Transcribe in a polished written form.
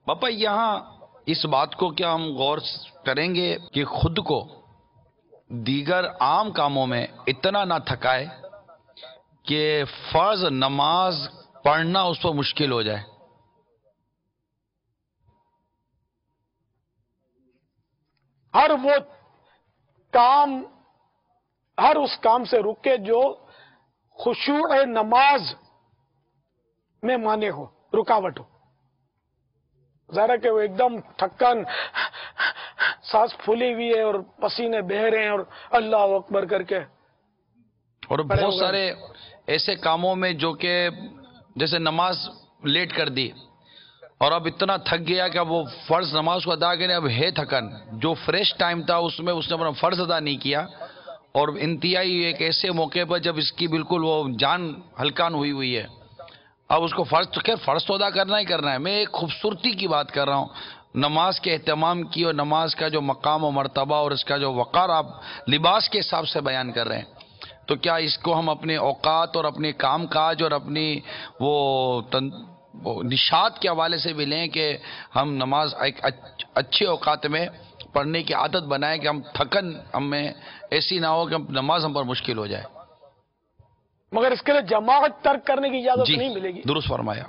پاپا یہاں اس بات کو کیا ہم غور کریں گے کہ خود کو دیگر عام کاموں میں اتنا نہ تھکائے کہ فرض نماز پڑھنا اس پر مشکل ہو جائے؟ ہر وہ کام، ہر اس کام سے رکے جو خشوع نماز میں مانے ہو، رکاوٹ ہو. ظاہر ہے کہ وہ ایک دم تھکن، سانس پھولی ہوئی ہے اور پسینے بہہ رہے ہیں اور اللہ اکبر کر کے. اور بہت سارے ایسے کاموں میں جو کہ جیسے نماز لیٹ کر دی اور اب اتنا تھک گیا کہ اب وہ فرض نماز کو ادا کرنے، اب ہے تھکن، جو فریش ٹائم تھا اس میں اس نے اپنا فرض ادا نہیں کیا، اور انتہائی ایک ایسے موقع پر جب اس کی بالکل وہ جان ہلکان ہوئی ہے، اب اس کو فرض تو خیر فرض تو ادا کرنا ہی کرنا ہے. میں ایک خوبصورتی کی بات کر رہا ہوں، نماز کے اہتمام کی اور نماز کا جو مقام و مرتبہ اور اس کا جو وقار آپ لباس کے حساب سے بیان کر رہے ہیں، تو کیا اس کو ہم اپنے اوقات اور اپنے کام کاج اور اپنی وہ نشاط کے حوالے سے بھی لیں کہ ہم نماز ایک اچھے اوقات میں پڑھنے کی عادت بنائیں کہ ہم تھکن ہمیں ایسی نہ ہو کہ نماز ہم پر مشکل ہو جائے؟ مگر اس کے لیے جماعت ترک کرنے کی اجازت نہیں ملے گی. درست فرمایا.